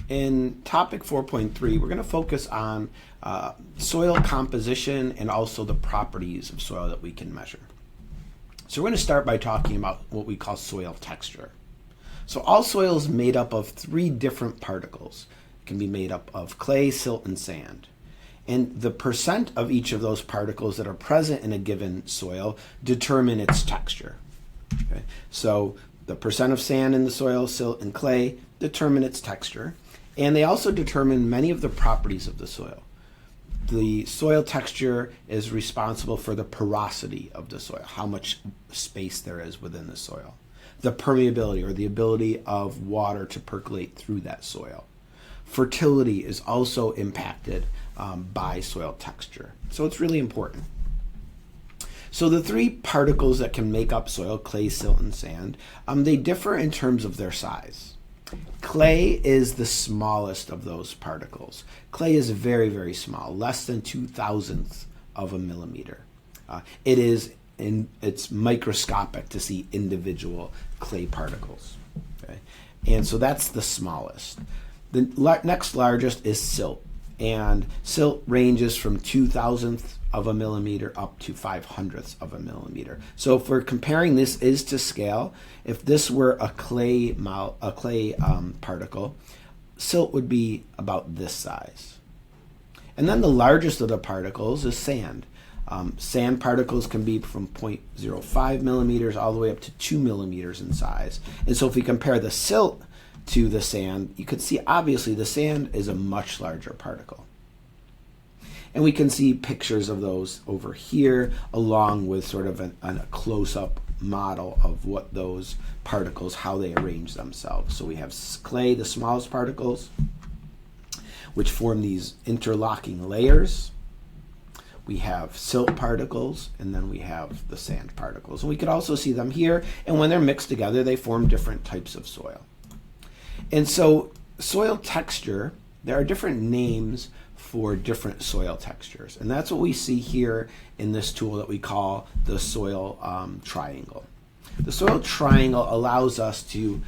In topic 4.3, we're going to focus on soil composition and also the properties of soil that we can measure. So we're going to start by talking about what we call soil texture. So all soil is made up of three different particles. It can be made up of clay, silt, and sand. And the percent of each of those particles that are present in a given soil determine its texture. Okay? So the percent of sand in the soil, silt, and clay determine its texture. And they also determine many of the properties of the soil. The soil texture is responsible for the porosity of the soil, how much space there is within the soil. The permeability, or the ability of water to percolate through that soil. Fertility is also impacted by soil texture. So it's really important. So the three particles that can make up soil, clay, silt, and sand, they differ in terms of their size. Clay is the smallest of those particles. Clay is very, very small, less than 2,000ths of a millimeter. It's microscopic to see individual clay particles. Okay? And so that's the smallest. The next largest is silt. And silt ranges from 2,000ths of a millimeter up to 500ths of a millimeter. So if we're comparing this is to scale, if this were a clay particle, silt would be about this size. And then the largest of the particles is sand. Sand particles can be from 0.05 millimeters all the way up to 2 millimeters in size. And so if we compare the silt to the sand, you can see obviously the sand is a much larger particle. And we can see pictures of those over here along with sort of a close-up model of what those particles, how they arrange themselves. So we have clay, the smallest particles, which form these interlocking layers. We have silt particles, and then we have the sand particles. And we could also see them here, and when they're mixed together, they form different types of soil. And so soil texture, there are different names for different soil textures. And that's what we see here in this tool that we call the soil triangle. The soil triangle allows us to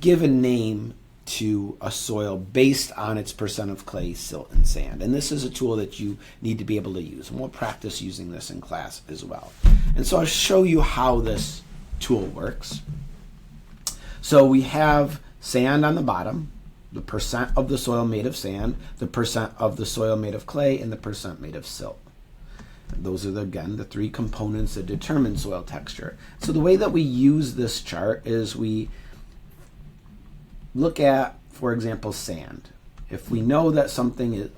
give a name to a soil based on its percent of clay, silt, and sand. And this is a tool that you need to be able to use. And we'll practice using this in class as well. And so I'll show you how this tool works. So we have sand on the bottom, the percent of the soil made of sand, the percent of the soil made of clay, and the percent made of silt. And those are, again, the three components that determine soil texture. So the way that we use this chart is we look at, for example, sand. If we know that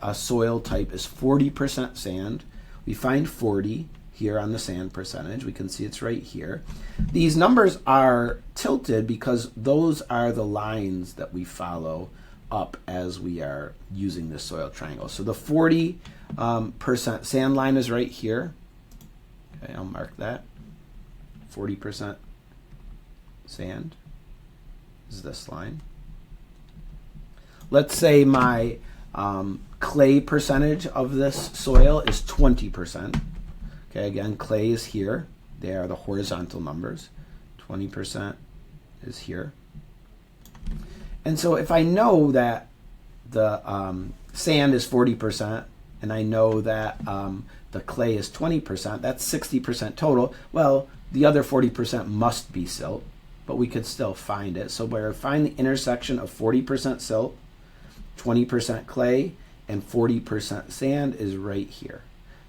a soil type is 40% sand, we find 40 here on the sand percentage. We can see it's right here. These numbers are tilted because those are the lines that we follow up as we are using this soil triangle. So the 40% sand line is right here. Okay, I'll mark that. 40% sand is this line. Let's say my clay percentage of this soil is 20%. Okay, again, clay is here. They are the horizontal numbers. 20% is here. And so if I know that the sand is 40% and I know that the clay is 20%, that's 60% total. Well, the other 40% must be silt, but we could still find it. So where I find the intersection of 40% silt, 20% clay, and 40% sand is right here.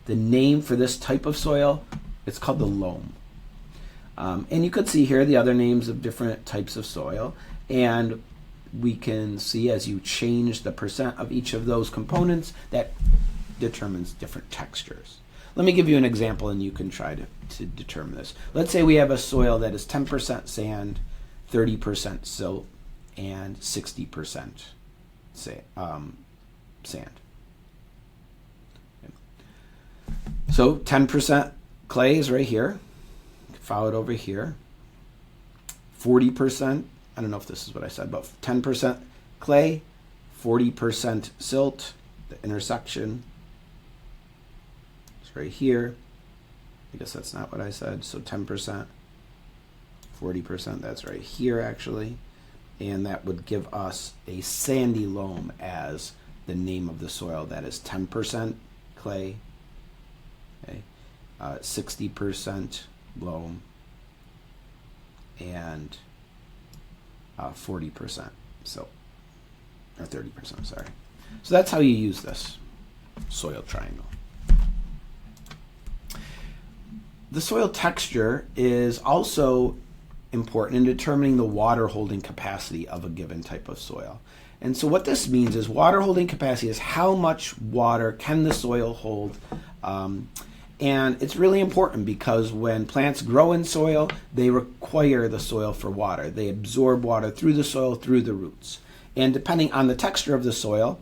The name for this type of soil, it's called the loam. And you could see here the other names of different types of soil. And we can see as you change the percent of each of those components, that determines different textures. Let me give you an example and you can try to determine this. Let's say we have a soil that is 10% sand, 30% silt, and 60% sand. So 10% clay is right here. Follow it over here. 40%, I don't know if this is what I said, but 10% clay, 40% silt, the intersection is right here. I guess that's not what I said. So 10%, 40%, that's right here actually. and that would give us a sandy loam as the name of the soil. That is 10% clay, okay, 60% loam, and 40%, so, or 30%, sorry. So that's how you use this soil triangle. The soil texture is also important in determining the water holding capacity of a given type of soil. And so what this means is water holding capacity is how much water can the soil hold. And it's really important because when plants grow in soil, they require the soil for water. They absorb water through the soil, through the roots. And depending on the texture of the soil,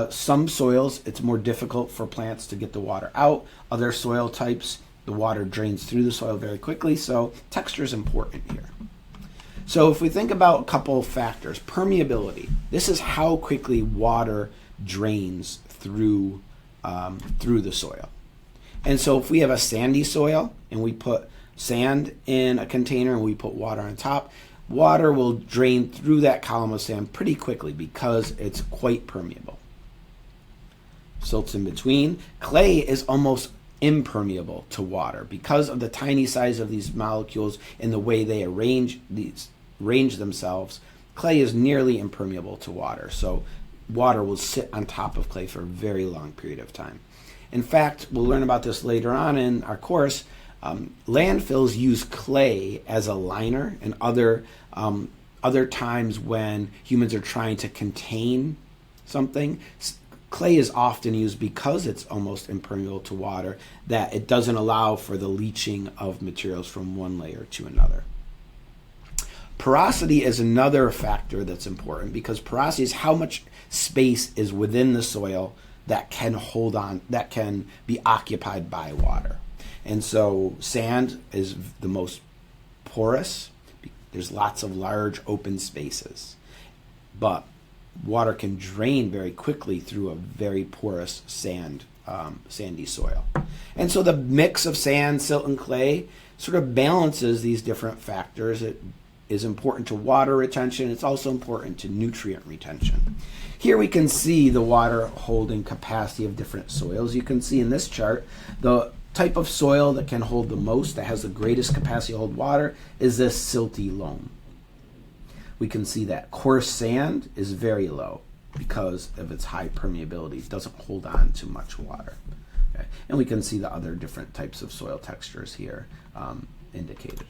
some soils, it's more difficult for plants to get the water out. Other soil types, the water drains through the soil very quickly, so texture is important here. So if we think about a couple of factors, permeability. This is how quickly water drains through the soil. And so if we have a sandy soil and we put sand in a container and we put water on top, water will drain through that column of sand pretty quickly because it's quite permeable. Silts in between. Clay is almost impermeable to water because of the tiny size of these molecules and the way they arrange themselves. Clay is nearly impermeable to water, so water will sit on top of clay for a very long period of time. In fact, we'll learn about this later on in our course. Landfills use clay as a liner, and other times when humans are trying to contain something, clay is often used because it's almost impermeable to water, that it doesn't allow for the leaching of materials from one layer to another. Porosity is another factor that's important because porosity is how much space is within the soil that can hold on, that can be occupied by water. And so sand is the most porous. There's lots of large open spaces, but water can drain very quickly through a very porous sandy soil. And so the mix of sand, silt, and clay sort of balances these different factors. It is important to water retention. It's also important to nutrient retention. Here we can see the water holding capacity of different soils. You can see in this chart the type of soil that can hold the most, that has the greatest capacity to hold water, is this silty loam. We can see that coarse sand is very low because of its high permeability. It doesn't hold on to much water. Okay? And we can see the other different types of soil textures here indicated.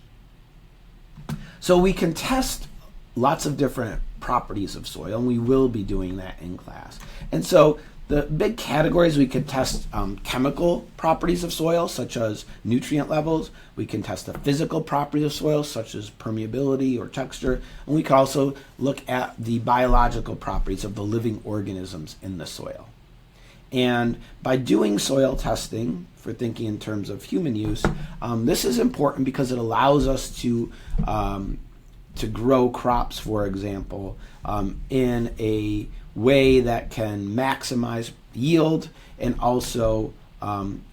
So we can test lots of different properties of soil, and we will be doing that in class. And so the big categories, we could test chemical properties of soil, such as nutrient levels. We can test the physical properties of soil, such as permeability or texture. And we can also look at the biological properties of the living organisms in the soil. And by doing soil testing, for thinking in terms of human use, this is important because it allows us to grow crops, for example, in a way that can maximize yield and also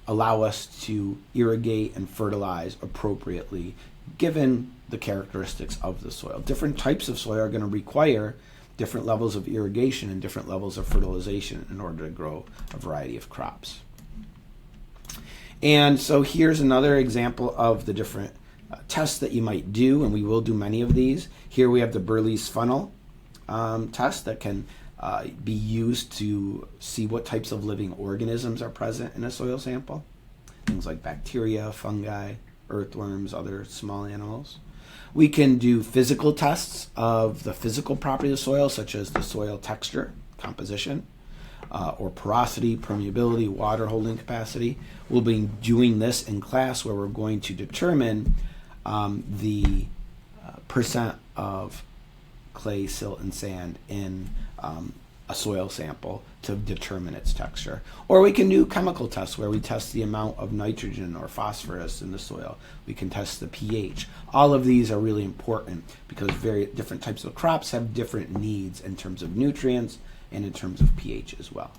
allow us to irrigate and fertilize appropriately given the characteristics of the soil. Different types of soil are going to require different levels of irrigation and different levels of fertilization in order to grow a variety of crops. And so here's another example of the different tests that you might do, and we will do many of these. Here we have the Burley's funnel test that can be used to see what types of living organisms are present in a soil sample. Things like bacteria, fungi, earthworms, other small animals. We can do physical tests of the physical properties of soil, such as the soil texture, composition, or porosity, permeability, water holding capacity. We'll be doing this in class where we're going to determine the percent of clay, silt, and sand in a soil sample to determine its texture. Or we can do chemical tests where we test the amount of nitrogen or phosphorus in the soil. We can test the pH. All of these are really important because very different types of crops have different needs in terms of nutrients and in terms of pH as well.